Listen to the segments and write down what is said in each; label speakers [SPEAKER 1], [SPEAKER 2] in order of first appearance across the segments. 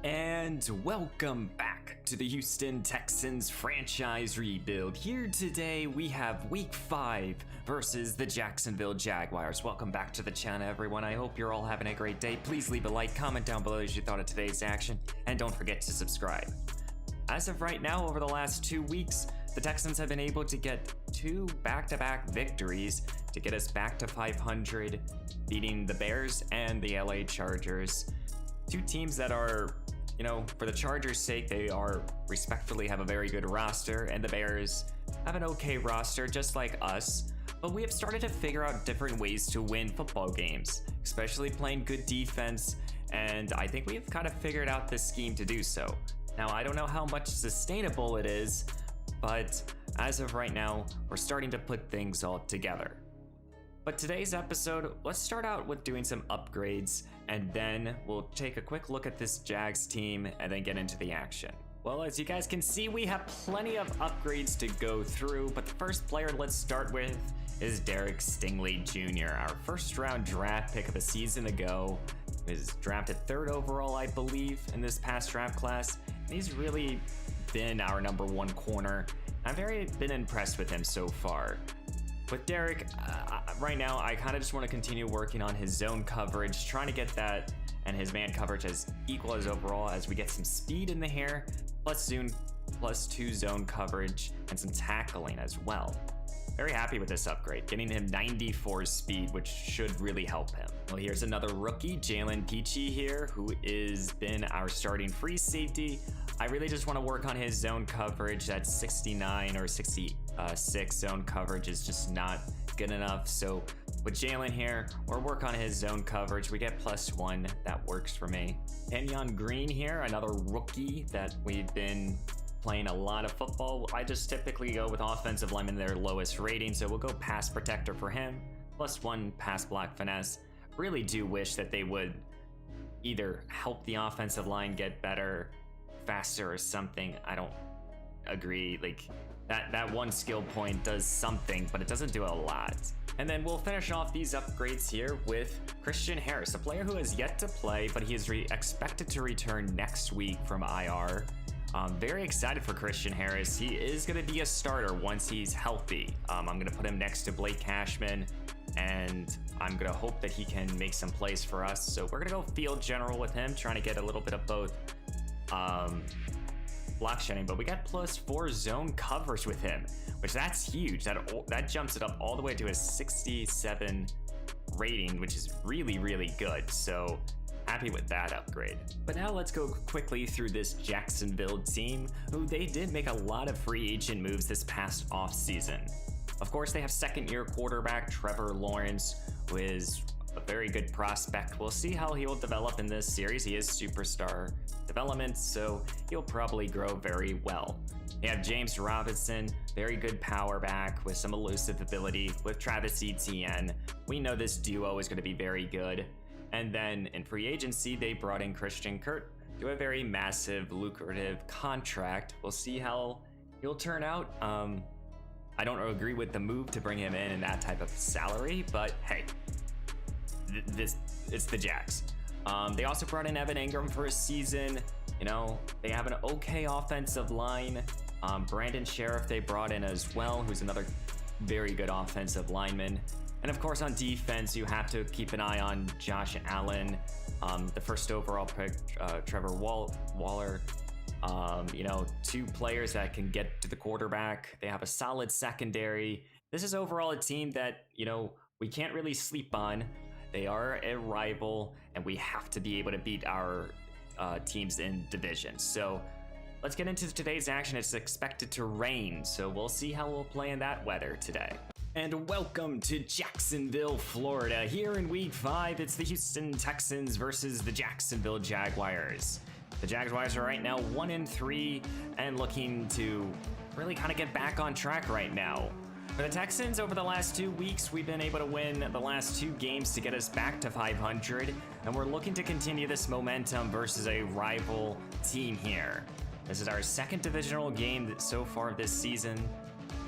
[SPEAKER 1] And welcome back to the Houston Texans franchise rebuild. Here today we have week 5 versus the Jacksonville Jaguars. Welcome back to the channel, everyone. I hope you're all having a great day. Please leave a like, comment down below as you thought of today's action, and don't forget to subscribe. As of right now, over the last 2 weeks, the Texans have been able to get 2 back-to-back victories to get us back to 500, beating the Bears and the LA Chargers. 2 teams that are, for the Chargers' sake, they are respectfully have a very good roster, and the Bears have an okay roster, just like us. But we have started to figure out different ways to win football games, especially playing good defense, and I think we have kind of figured out this scheme to do so. Now, I don't know how much sustainable it is, but as of right now, we're starting to put things all together. But today's episode, let's start out with doing some upgrades, and then we'll take a quick look at this Jags team and then get into the action. Well, as you guys can see, we have plenty of upgrades to go through, but the first player let's start with is Derek Stingley Jr., our first round draft pick of a season ago. He was drafted 3rd overall, I believe, in this past draft class, and he's really been our #1 corner. I've been impressed with him so far. With Derek, right now, I kind of just want to continue working on his zone coverage, trying to get that and his man coverage as equal as overall as we get some speed in the hair, plus 2 zone coverage and some tackling as well. Very happy with this upgrade, getting him 94 speed, which should really help him. Well, here's another rookie, Jalen Peachy here, who has been our starting free safety. I really just want to work on his zone coverage. That 69 or 66 zone coverage is just not good enough. So with Jalen here, we'll work on his zone coverage. We get +1. That works for me. Kenyon Green here, another rookie that we've been playing a lot of football. I just typically go with offensive linemen, their lowest rating, so we'll go pass protector for him, +1 pass block finesse. Really do wish that they would either help the offensive line get better, faster or something. I don't agree. Like that one skill point does something, but it doesn't do a lot. And then we'll finish off these upgrades here with Christian Harris, a player who has yet to play, but he is expected to return next week from IR. I'm very excited for Christian Harris. He is going to be a starter once he's healthy. I'm going to put him next to Blake Cashman, and I'm going to hope that he can make some plays for us. So we're going to go field general with him, trying to get a little bit of both block shedding, but we got +4 zone coverage with him, which that's huge. That jumps it up all the way to a 67 rating, which is really, really good. So happy with that upgrade. But now let's go quickly through this Jacksonville team, who they did make a lot of free agent moves this past offseason. Of course, they have second-year quarterback Trevor Lawrence, who is a very good prospect. We'll see how he'll develop in this series. He is superstar development, so he'll probably grow very well. They have James Robinson, very good power back with some elusive ability with Travis Etienne. We know this duo is going to be very good. And then in free agency, they brought in Christian Kirk to a very massive, lucrative contract. We'll see how he'll turn out. I don't agree with the move to bring him in that type of salary, but hey, it's the Jags. They also brought in Evan Ingram for a season. They have an okay offensive line. Brandon Sheriff they brought in as well, who's another very good offensive lineman. And of course, on defense, you have to keep an eye on Josh Allen, the first overall pick, Trevor Waller. 2 players that can get to the quarterback. They have a solid secondary. This is overall a team that, we can't really sleep on. They are a rival, and we have to be able to beat our teams in division. So let's get into today's action. It's expected to rain, so we'll see how we'll play in that weather today. And welcome to Jacksonville, Florida. Here in week 5, it's the Houston Texans versus the Jacksonville Jaguars. The Jaguars are right now 1-3 and looking to really kind of get back on track right now. For the Texans, over the last 2 weeks, we've been able to win the last 2 games to get us back to 500, and we're looking to continue this momentum versus a rival team here. This is our 2nd divisional game so far this season,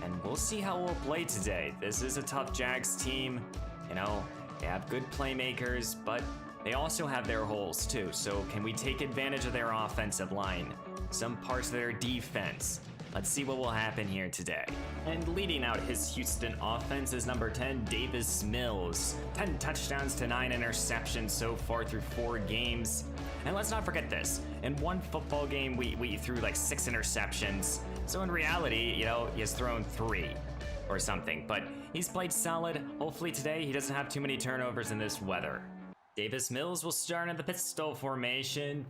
[SPEAKER 1] and we'll see how we'll play today. This is a tough Jags team. They have good playmakers, but They also have their holes too, so can we take advantage of their offensive line? Some parts of their defense. Let's see what will happen here today. And leading out his Houston offense is number 10, Davis Mills. 10 touchdowns to 9 interceptions so far through 4 games. And let's not forget this, in one football game, we threw like 6 interceptions. So in reality, you know, he has thrown 3 or something, but he's played solid. Hopefully today he doesn't have too many turnovers in this weather. Davis Mills will start in the pistol formation.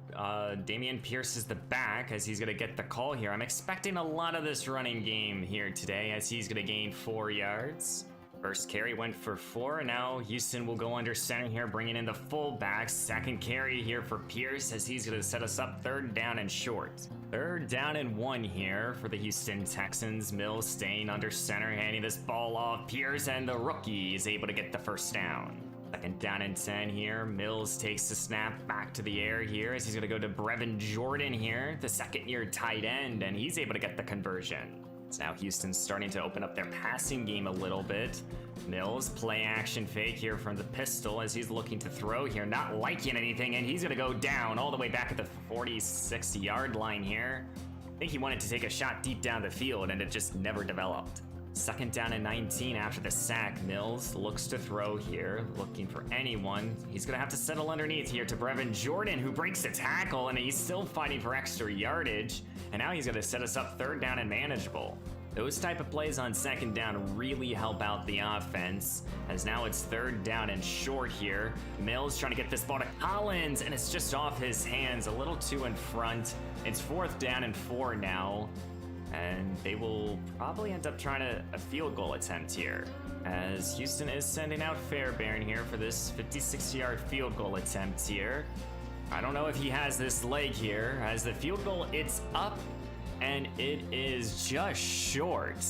[SPEAKER 1] Damian Pierce is the back as he's gonna get the call here. I'm expecting a lot of this running game here today as he's gonna gain 4 yards. First carry went for 4, and now Houston will go under center here, bringing in the fullback. Second carry here for Pierce as he's gonna set us up 3rd down and short. 3rd down and 1 here for the Houston Texans. Mills staying under center, handing this ball off. Pierce, and the rookie is able to get the 1st down. 2nd down and 10 here. Mills takes the snap back to the air here as he's gonna go to Brevin Jordan here, the 2nd-year tight end, and he's able to get the conversion. So now Houston's starting to open up their passing game a little bit. Mills play action fake here from the pistol as he's looking to throw here, not liking anything, and he's gonna go down all the way back at the 46-yard line here. I think he wanted to take a shot deep down the field and it just never developed. 2nd down and 19 after the sack. Mills looks to throw here, looking for anyone. He's gonna have to settle underneath here to Brevin Jordan, who breaks the tackle, and he's still fighting for extra yardage. And now he's gonna set us up 3rd down and manageable. Those type of plays on 2nd down really help out the offense, as now it's 3rd down and short here. Mills trying to get this ball to Collins, and it's just off his hands, a little too in front. It's 4th down and 4 now. And they will probably end up trying a field goal attempt here, as Houston is sending out Fairbairn here for this 56-yard field goal attempt here. I don't know if he has this leg here, as the field goal, it's up, and it is just short.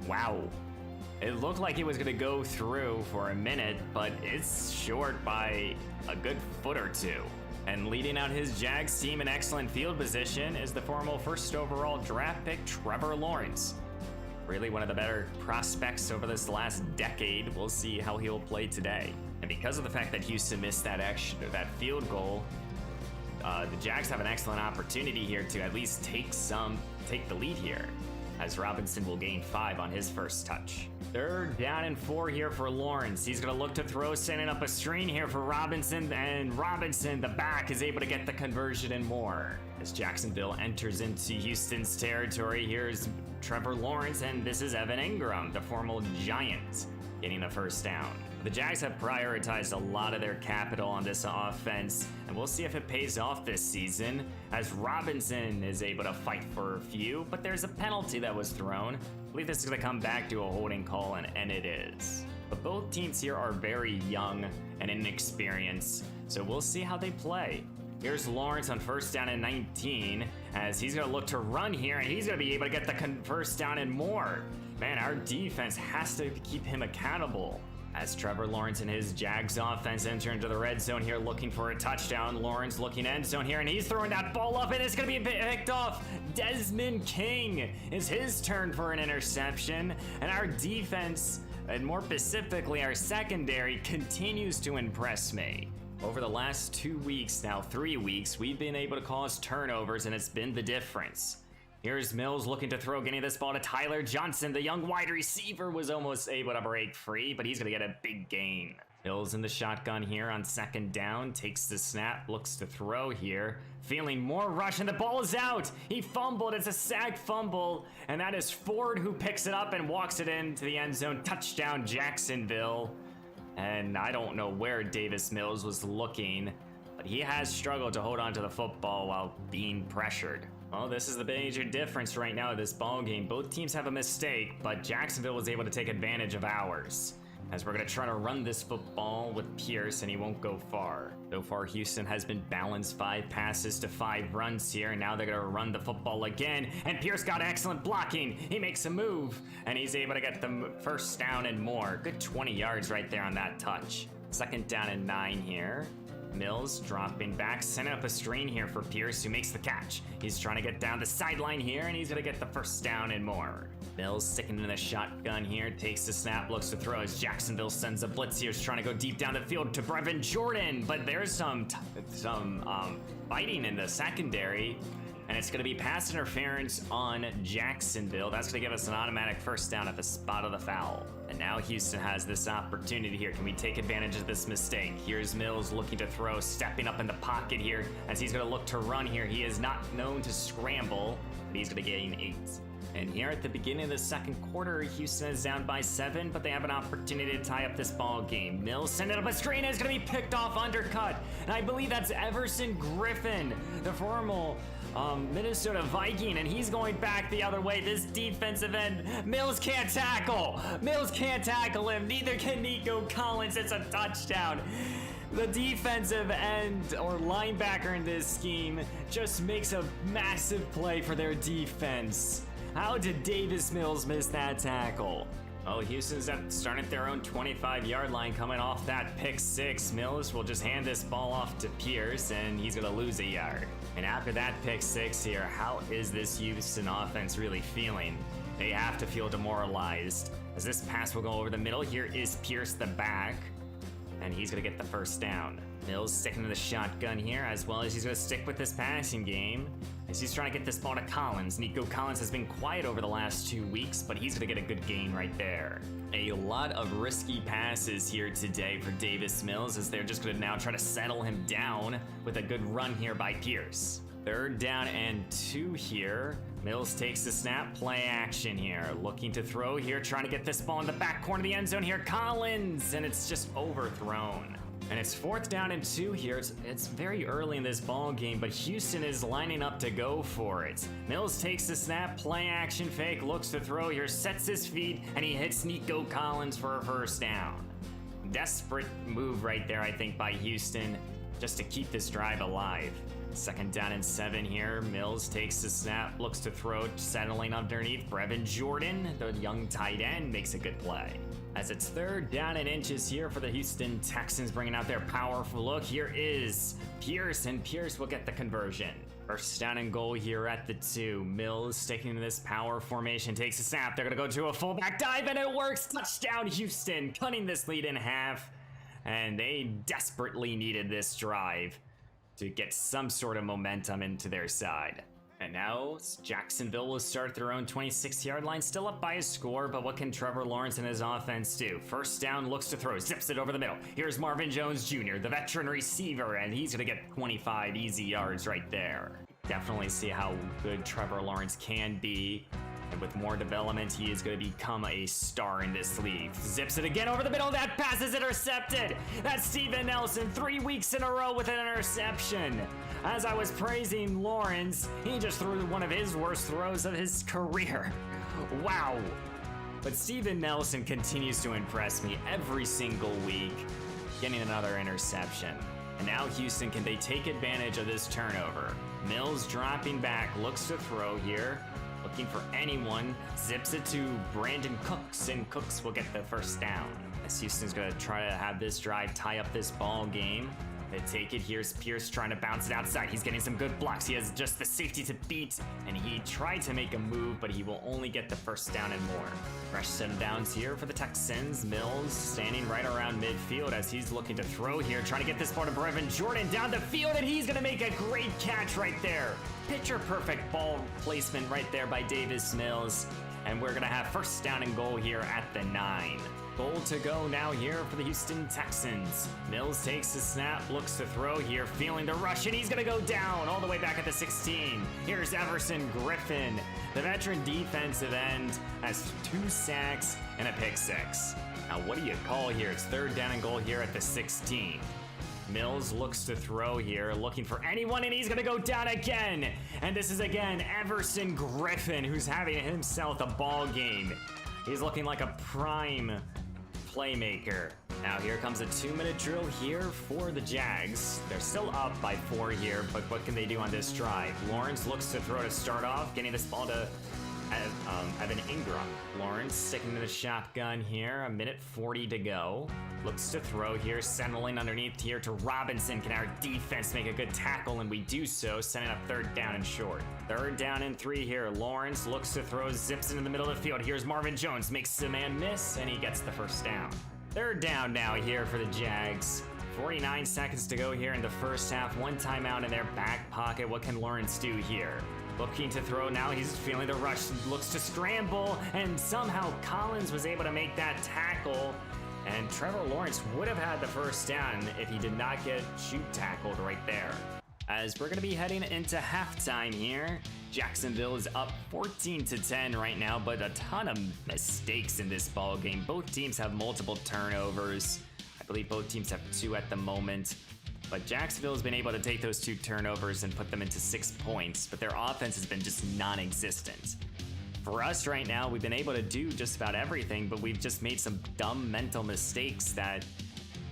[SPEAKER 1] Wow. It looked like it was gonna go through for a minute, but it's short by a good foot or 2. And leading out his Jags team in excellent field position is the former 1st overall draft pick, Trevor Lawrence. Really one of the better prospects over this last decade. We'll see how he'll play today. And because of the fact that Houston missed that field goal, the Jags have an excellent opportunity here to at least take the lead here, as Robinson will gain 5 on his first touch. 3rd down and 4 here for Lawrence. He's gonna look to throw, sending up a screen here for Robinson, and Robinson, the back, is able to get the conversion and more. As Jacksonville enters into Houston's territory, here's Trevor Lawrence, and this is Evan Ingram, the former Giant, getting the 1st down. The Jags have prioritized a lot of their capital on this offense, and we'll see if it pays off this season, as Robinson is able to fight for a few, but there's a penalty that was thrown. I believe this is going to come back to a holding call, and it is. But both teams here are very young and inexperienced, so we'll see how they play. Here's Lawrence on 1st down and 19, as he's going to look to run here, and he's going to be able to get the 1st down and more. Man, our defense has to keep him accountable. As Trevor Lawrence and his Jags offense enter into the red zone here, looking for a touchdown. Lawrence looking end zone here, and he's throwing that ball up, and it's going to be picked off. Desmond King is his turn for an interception, and our defense, and more specifically our secondary, continues to impress me. Over the last 2 weeks, now 3 weeks, we've been able to cause turnovers, and it's been the difference. Here's Mills looking to throw, getting this ball to Tyler Johnson. The young wide receiver was almost able to break free, but he's going to get a big gain. Mills in the shotgun here on 2nd down, takes the snap, looks to throw here. Feeling more rush, and the ball is out. He fumbled. It's a sack fumble, and that is Ford who picks it up and walks it into the end zone. Touchdown, Jacksonville. And I don't know where Davis Mills was looking, but he has struggled to hold on to the football while being pressured. Well, this is the major difference right now in this ball game. Both teams have a mistake, but Jacksonville was able to take advantage of ours, as we're going to try to run this football with Pierce, and he won't go far. So far, Houston has been balanced 5 passes to 5 runs here, and now they're going to run the football again, and Pierce got excellent blocking. He makes a move, and he's able to get the 1st down and more. Good 20 yards right there on that touch. 2nd down and 9 here. Mills dropping back, setting up a screen here for Pierce, who makes the catch. He's trying to get down the sideline here, and he's gonna get the first down and more. Mills sticking to the shotgun here, takes the snap, looks to throw as Jacksonville sends a blitz here. He's trying to go deep down the field to Brevin Jordan, but there's some fighting in the secondary. And it's going to be pass interference on Jacksonville. That's going to give us an automatic first down at the spot of the foul. And now Houston has this opportunity here. Can we take advantage of this mistake? Here's Mills looking to throw, stepping up in the pocket here as he's going to look to run here. He is not known to scramble, but he's going to gain 8. And here at the beginning of the second quarter, Houston is down by 7, but they have an opportunity to tie up this ball game. Mills sending up a screen, and it's going to be picked off, undercut. And I believe that's Everson Griffin, the former Minnesota Viking, and he's going back the other way. This defensive end, Mills can't tackle. Mills can't tackle him. Neither can Nico Collins. It's a touchdown. The defensive end or linebacker in this scheme just makes a massive play for their defense. How did Davis Mills miss that tackle? Oh, Houston's starting at their own 25-yard line coming off that pick 6. Mills will just hand this ball off to Pierce, and he's gonna lose a yard. And after that pick 6 here, how is this Houston offense really feeling? They have to feel demoralized, as this pass will go over the middle. Here is Pierce, the back, and he's gonna get the first down. Mills sticking to the shotgun here, as well as he's gonna stick with this passing game, as he's trying to get this ball to Collins. Nico Collins has been quiet over the last 2 weeks, but he's gonna get a good gain right there. A lot of risky passes here today for Davis Mills, as they're just gonna now try to settle him down with a good run here by Pierce. 3rd down and 2 here. Mills takes the snap, play action here. Looking to throw here, trying to get this ball in the back corner of the end zone here. Collins, and it's just overthrown. And it's 4th down and 2 here. It's very early in this ball game, but Houston is lining up to go for it. Mills takes the snap, play action fake, looks to throw here, sets his feet, and he hits Nico Collins for a first down. Desperate move right there, I think, by Houston, just to keep this drive alive. 2nd down and 7 here. Mills takes the snap, looks to throw, settling underneath. Brevin Jordan, the young tight end, makes a good play. As it's 3rd down and inches here for the Houston Texans, bringing out their powerful look. Here is Pierce, and Pierce will get the conversion. 1st down and goal here at the 2. Mills sticking to this power formation, takes a snap. They're gonna go to a fullback dive, and it works. Touchdown Houston, cutting this lead in half. And they desperately needed this drive to get some sort of momentum into their side. And now Jacksonville will start their own 26-yard line, still up by a score, but what can Trevor Lawrence and his offense do? 1st down, looks to throw, zips it over the middle. Here's Marvin Jones Jr., the veteran receiver, and he's gonna get 25 easy yards right there. Definitely see how good Trevor Lawrence can be. And with more development, he is going to become a star in this league. Zips it again over the middle. That pass is intercepted. That's Steven Nelson, 3 weeks in a row with an interception. As I was praising Lawrence, he just threw one of his worst throws of his career. Wow. But Steven Nelson continues to impress me every single week, getting another interception. And now Houston, can they take advantage of this turnover? Mills dropping back, looks to throw here. Looking for anyone, zips it to Brandon Cooks, and Cooks will get the first down. As Houston's gonna try to have this drive tie up this ball game. They take it, here's Pierce trying to bounce it outside. He's getting some good blocks. He has just the safety to beat, and he tried to make a move, but he will only get the first down and more. Fresh set of downs here for the Texans. Mills standing right around midfield as he's looking to throw here, trying to get this ball to Brevin Jordan down the field, and he's gonna make a great catch right there. Picture perfect ball placement right there by Davis Mills, and we're gonna have 1st down and goal here at the 9. Goal to go now here for the Houston Texans. Mills takes the snap, looks to throw here, feeling the rush, and he's gonna go down all the way back at the 16. Here's Everson Griffin, the veteran defensive end, has 2 sacks and a pick 6. Now what do you call here? It's 3rd down and goal here at the 16. Mills looks to throw here, looking for anyone, and he's gonna go down again. And this is again Everson Griffin, who's having himself a ball game. He's looking like a prime playmaker. Now here comes a 2-minute drill here for the Jags. They're still up by 4 here, but what can they do on this drive? Lawrence looks to throw to start off, getting this ball to Evan Ingram. Lawrence sticking to the shotgun here. A minute 40 to go. Looks to throw here, settling underneath here to Robinson. Can our defense make a good tackle? And we do so, sending up third down and short. Third down and 3 here. Lawrence looks to throw, zips into the middle of the field. Here's Marvin Jones, makes the man miss, and he gets the first down. Third down now here for the Jags. 49 seconds to go here in the first half. One timeout in their back pocket. What can Lawrence do here? Looking to throw now, he's feeling the rush, looks to scramble, and somehow Collins was able to make that tackle. And Trevor Lawrence would have had the first down if he did not get shoot tackled right there. As we're gonna be heading into halftime here, Jacksonville is up 14-10 right now, but a ton of mistakes in this ball game. Both teams have multiple turnovers. I believe both teams have 2 at the moment. But Jacksonville has been able to take those 2 turnovers and put them into 6 points, but their offense has been just non-existent. For us right now, we've been able to do just about everything, but we've just made some dumb mental mistakes that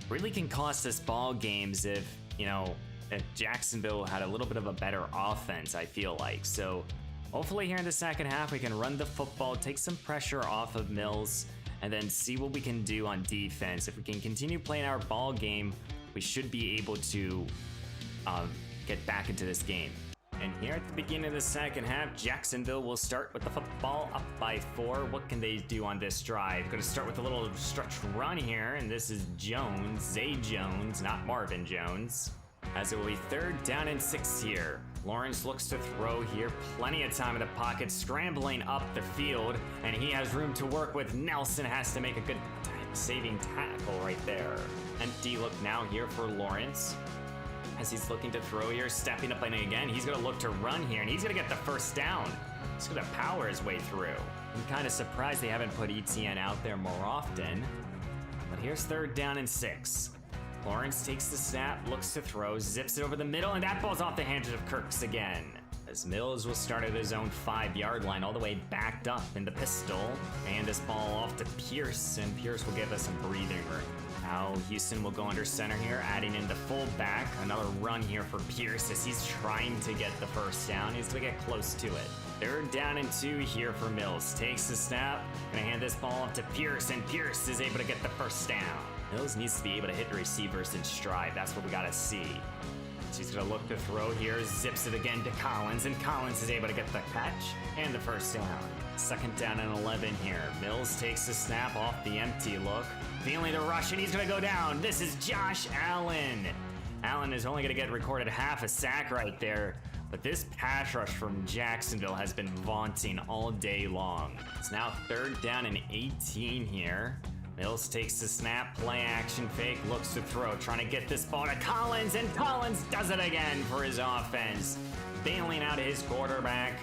[SPEAKER 1] really can cost us ball games if Jacksonville had a little bit of a better offense, I feel like. So hopefully here in the second half, we can run the football, take some pressure off of Mills, and then see what we can do on defense. If we can continue playing our ball game, we should be able to get back into this game. And here at the beginning of the second half, Jacksonville will start with the football up by 4. What can they do on this drive? Going to start with a little stretch run here, and this is Jones, Zay Jones, not Marvin Jones. As it will be third down and 6 here. Lawrence looks to throw here, plenty of time in the pocket, scrambling up the field, and he has room to work with. Nelson has to make a good saving tackle right there. Empty look now here for Lawrence as he's looking to throw here, stepping up and again. He's going to look to run here, and he's going to get the first down. He's going to power his way through. I'm kind of surprised they haven't put ETN out there more often. But here's third down and 6. Lawrence takes the snap, looks to throw, zips it over the middle, and that ball's off the hands of Kirks again. As Mills will start at his own 5-yard line, all the way backed up in the pistol. And this ball off to Pierce, and Pierce will give us some breathing room. Now Houston will go under center here, adding in the fullback. Another run here for Pierce as he's trying to get the first down. He's gonna get close to it. Third down and 2 here for Mills. Takes the snap, gonna hand this ball off to Pierce, and Pierce is able to get the first down. Mills needs to be able to hit receivers in stride. That's what we gotta see. She's gonna look to throw here, zips it again to Collins, and Collins is able to get the catch and the first down. Second down and 11 here. Mills takes the snap off the empty look, feeling the rush, and he's gonna go down. This is Josh Allen. Allen is only gonna get recorded half a sack right there, but this pass rush from Jacksonville has been vaunting all day long. It's now third down and 18 here. Mills takes the snap, play action fake, looks to throw, trying to get this ball to Collins, and Collins does it again for his offense, bailing out his quarterback,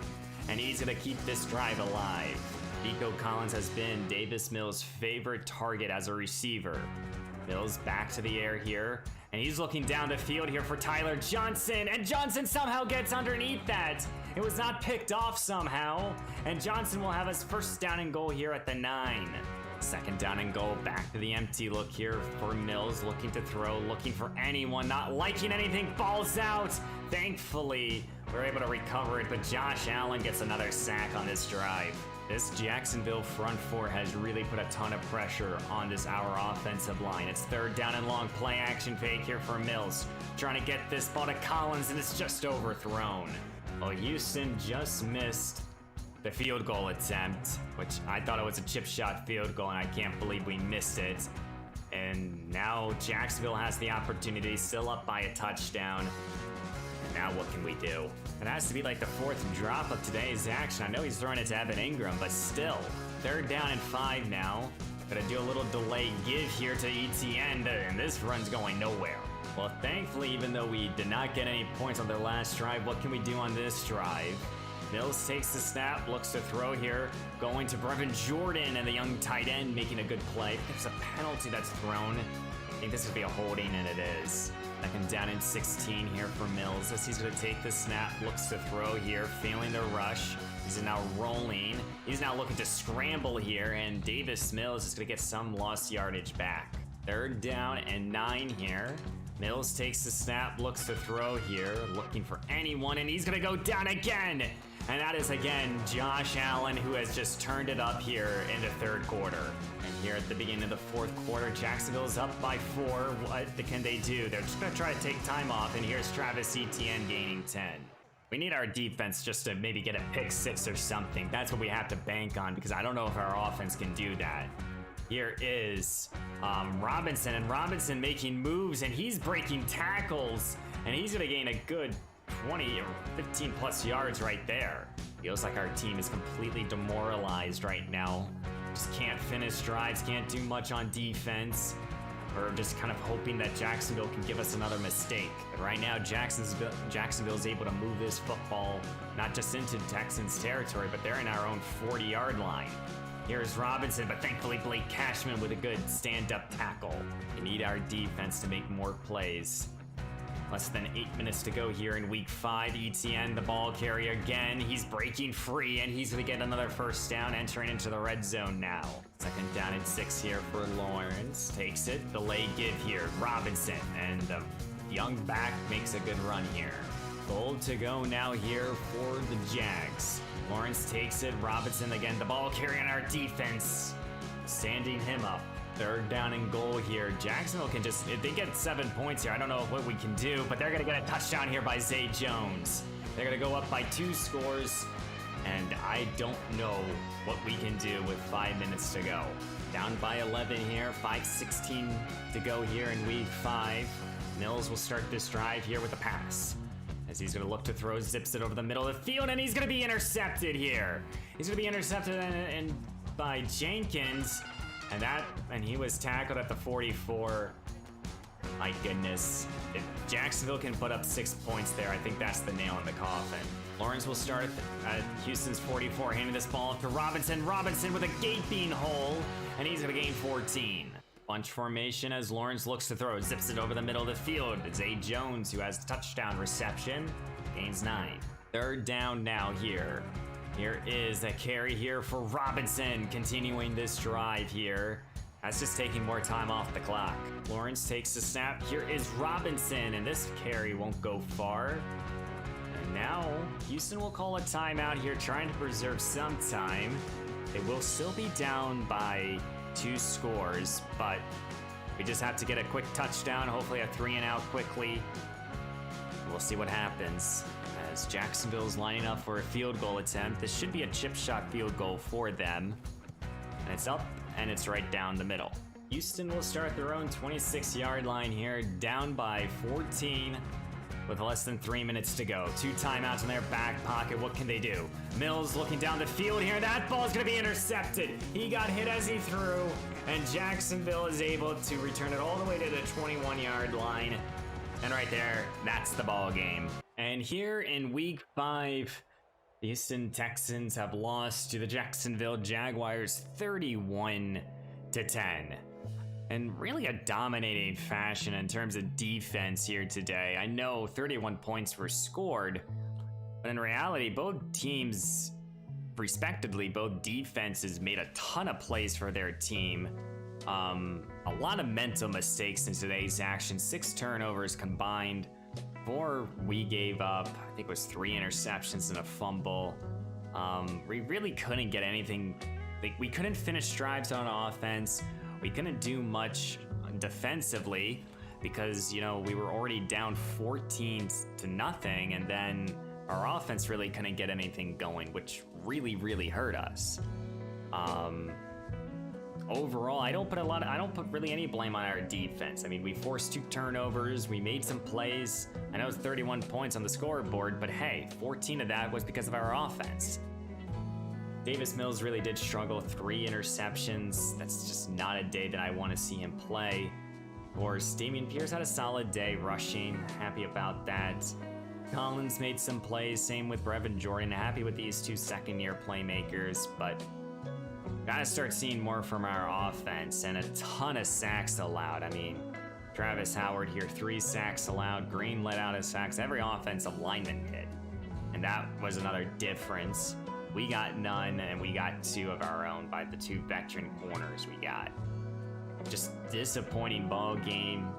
[SPEAKER 1] and he's gonna keep this drive alive. Nico Collins has been Davis Mills' favorite target as a receiver. Mills back to the air here, and he's looking down the field here for Tyler Johnson, and Johnson somehow gets underneath that. It was not picked off somehow, and Johnson will have his first down and goal here at the 9. Second down and goal, back to the empty look here for Mills, looking to throw, looking for anyone, not liking anything, falls out. Thankfully, we're able to recover it, but Josh Allen gets another sack on this drive. This Jacksonville front four has really put a ton of pressure on our offensive line. It's third down and long, play action fake here for Mills, trying to get this ball to Collins, and it's just overthrown. Well, Houston just missed the field goal attempt, which I thought it was a chip shot field goal, and I can't believe we missed it. And now Jacksonville has the opportunity, still up by a touchdown. And now what can we do? It has to be like the 4th drop of today's action. I know he's throwing it to Evan Ingram, but still. Third down and 5 now. Gonna do a little delay give here to ETN, and this run's going nowhere. Well, thankfully, even though we did not get any points on their last drive, what can we do on this drive? Mills takes the snap, looks to throw here, going to Brevin Jordan, and the young tight end making a good play. There's a penalty that's thrown. I think this would be a holding, and it is. Second down and 16 here for Mills as he's going to take the snap, looks to throw here, feeling the rush. He's now rolling. He's now looking to scramble here, and Davis Mills is going to get some lost yardage back. Third down and 9 here. Mills takes the snap, looks to throw here, looking for anyone, and he's going to go down again. And that is, again, Josh Allen, who has just turned it up here in the third quarter. And here at the beginning of the fourth quarter, Jacksonville's up by 4. What can they do? They're just going to try to take time off, and here's Travis Etienne gaining 10. We need our defense just to maybe get a pick 6 or something. That's what we have to bank on, because I don't know if our offense can do that. Here is Robinson, and Robinson making moves, and he's breaking tackles, and he's going to gain a good 20 or 15 plus yards right there. Feels like our team is completely demoralized right now. Just can't finish drives, can't do much on defense. We're just kind of hoping that Jacksonville can give us another mistake. But right now, Jacksonville is able to move this football not just into Texans territory, but they're in our own 40-yard line. Here's Robinson, but thankfully Blake Cashman with a good stand-up tackle. We need our defense to make more plays. Less than 8 minutes to go here in week 5. Etienne, the ball carrier again. He's breaking free, and he's going to get another first down, entering into the red zone now. Second down and 6 here for Lawrence. Takes it. Delay give here. Robinson, and the young back makes a good run here. Goal to go now here for the Jags. Lawrence takes it. Robinson again, the ball carrier on our defense, standing him up. Third down and goal here. Jacksonville can just, if they get 7 points here, I don't know what we can do, but they're going to get a touchdown here by Zay Jones. They're going to go up by 2 scores, and I don't know what we can do with 5 minutes to go. Down by 11 here, 5:16 to go here in week 5. Mills will start this drive here with a pass, as he's going to look to throw, zips it over the middle of the field, and he's going to be intercepted here. He's going to be intercepted and by Jenkins. And he was tackled at the 44. My goodness. If Jacksonville can put up 6 points there, I think that's the nail in the coffin. Lawrence will start at Houston's 44, handing this ball to Robinson. Robinson with a gaping hole, and he's going to gain 14. Bunch formation as Lawrence looks to throw, zips it over the middle of the field. It's Zay Jones, who has the touchdown reception, gains 9. Third down now here. Here is a carry here for Robinson, continuing this drive here. That's just taking more time off the clock. Lawrence takes the snap. Here is Robinson, and this carry won't go far. And now Houston will call a timeout here, trying to preserve some time. They will still be down by 2 scores, but we just have to get a quick touchdown, hopefully a 3-and-out quickly. We'll see what happens. As Jacksonville's lining up for a field goal attempt. This should be a chip shot field goal for them. And it's up, and it's right down the middle. Houston will start their own 26-yard line here, down by 14 with less than 3 minutes to go. 2 timeouts in their back pocket. What can they do? Mills looking down the field here. That ball is going to be intercepted. He got hit as he threw, and Jacksonville is able to return it all the way to the 21-yard line. And right there, that's the ball game. And here in week 5, the Houston Texans have lost to the Jacksonville Jaguars 31-10. And really a dominating fashion in terms of defense here today. I know 31 points were scored, but in reality, both teams, respectively, both defenses made a ton of plays for their team. A lot of mental mistakes in today's action. 6 turnovers combined. 4 we gave up. I think it was 3 interceptions and a fumble. We really couldn't get anything. We couldn't finish drives on offense. We couldn't do much defensively because, you know, we were already down 14-0, and then our offense really couldn't get anything going, which really hurt us. Overall, I don't put really any blame on our defense. I mean, we forced 2 turnovers, we made some plays. I know it's 31 points on the scoreboard, but hey, 14 of that was because of our offense. Davis Mills really did struggle, 3 interceptions. That's just not a day that I want to see him play. Of course, Dameon Pierce had a solid day rushing, happy about that. Collins made some plays, same with Brevin Jordan, happy with these 2 second-year playmakers, but gotta start seeing more from our offense, and a ton of sacks allowed. I mean, Travis Howard here, 3 sacks allowed. Green let out his sacks. Every offensive lineman did, and that was another difference. We got none, and we got 2 of our own by the 2 veteran corners we got. Just disappointing ball game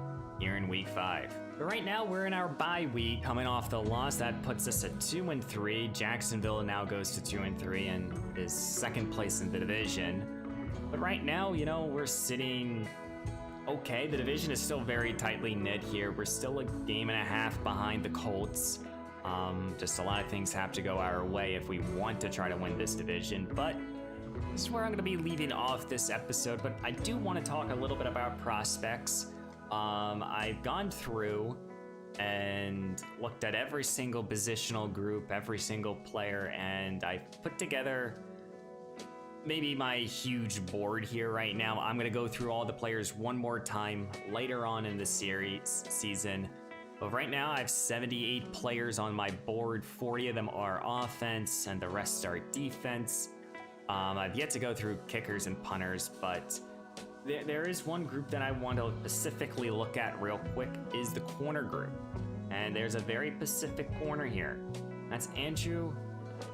[SPEAKER 1] here in week 5. But right now we're in our bye week, coming off the loss. That puts us at 2-3. Jacksonville now goes to 2-3 and is second place in the division. But right now, you know, we're sitting okay. The division is still very tightly knit here. We're still a game and a half behind the Colts. Just a lot of things have to go our way if we want to try to win this division. But this is where I'm going to be leaving off this episode. But I do want to talk a little bit about prospects. I've gone through and looked at every single positional group, every single player, and I've put together maybe my huge board here right now. I'm gonna go through all the players one more time later on in the season. But right now I have 78 players on my board. 40 of them are offense and the rest are defense. I've yet to go through kickers and punters, but there is one group that I want to specifically look at real quick, is the corner group. And there's a very specific corner here. That's Andrew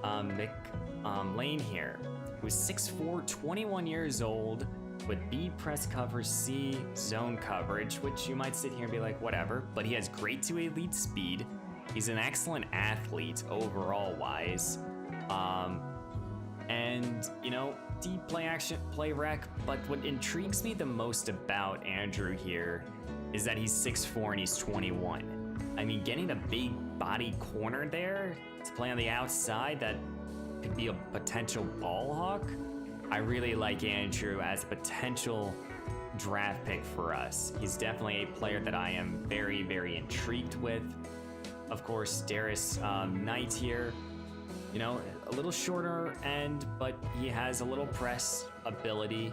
[SPEAKER 1] McLean here, who's 6'4", 21 years old, with B press coverage, C zone coverage, which you might sit here and be like, whatever, but he has great to elite speed. He's an excellent athlete overall wise. And, you know, deep play action, play rec, but what intrigues me the most about Andrew here is that he's 6'4" and he's 21. I mean, getting a big body corner there to play on the outside that could be a potential ball hawk. I really like Andrew as a potential draft pick for us. He's definitely a player that I am very, very intrigued with. Of course, Darius Knight here, you know, a little shorter end, but he has a little press ability.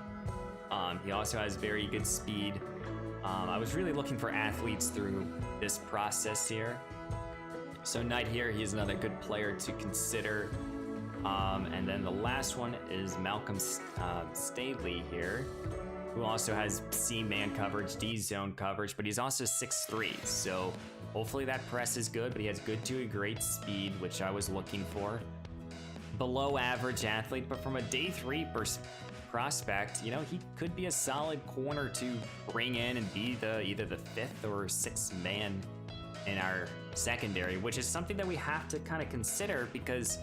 [SPEAKER 1] He also has very good speed. I was really looking for athletes through this process here. So Knight here, he's another good player to consider. And then the last one is Malcolm Staley here, who also has C man coverage, D zone coverage, but he's also 6'3". So hopefully that press is good, but he has good to a great speed, which I was looking for. Below average athlete, but from a day 3 prospect, you know, he could be a solid corner to bring in and be either the 5th or 6th man in our secondary, which is something that we have to kind of consider because,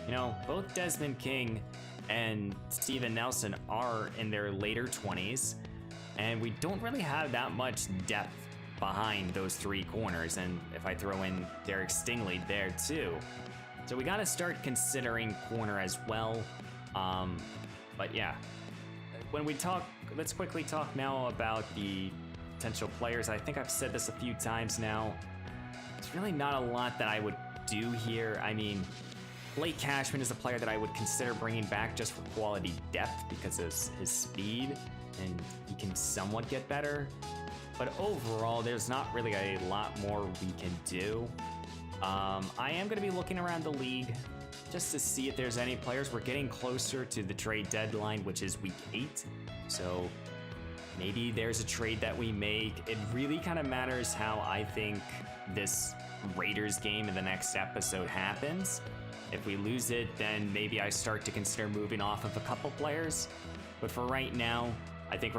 [SPEAKER 1] you know, both Desmond King and Steven Nelson are in their later 20s, and we don't really have that much depth behind those 3 corners. And if I throw in Derek Stingley there too, so we got to start considering corner as well. But yeah, when we talk, let's quickly talk now about the potential players. I think I've said this a few times now. It's really not a lot that I would do here. I mean, Blake Cashman is a player that I would consider bringing back just for quality depth because of his speed, and he can somewhat get better. But overall, there's not really a lot more we can do. I am going to be looking around the league just to see if there's any players. We're getting closer to the trade deadline, which is week 8. So maybe there's a trade that we make. It really kind of matters how I think this Raiders game in the next episode happens. If we lose it, then maybe I start to consider moving off of a couple players. But for right now, I think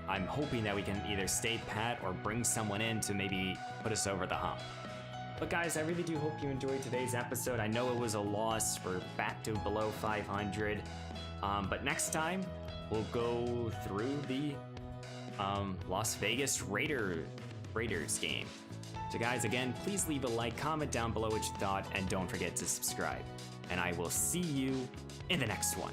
[SPEAKER 1] I'm hoping that we can either stay pat or bring someone in to maybe put us over the hump. But guys, I really do hope you enjoyed today's episode. I know it was a loss. We're back to below 500. But next time, we'll go through the Las Vegas Raiders game. So guys, again, please leave a like, comment down below what you thought, and don't forget to subscribe. And I will see you in the next one.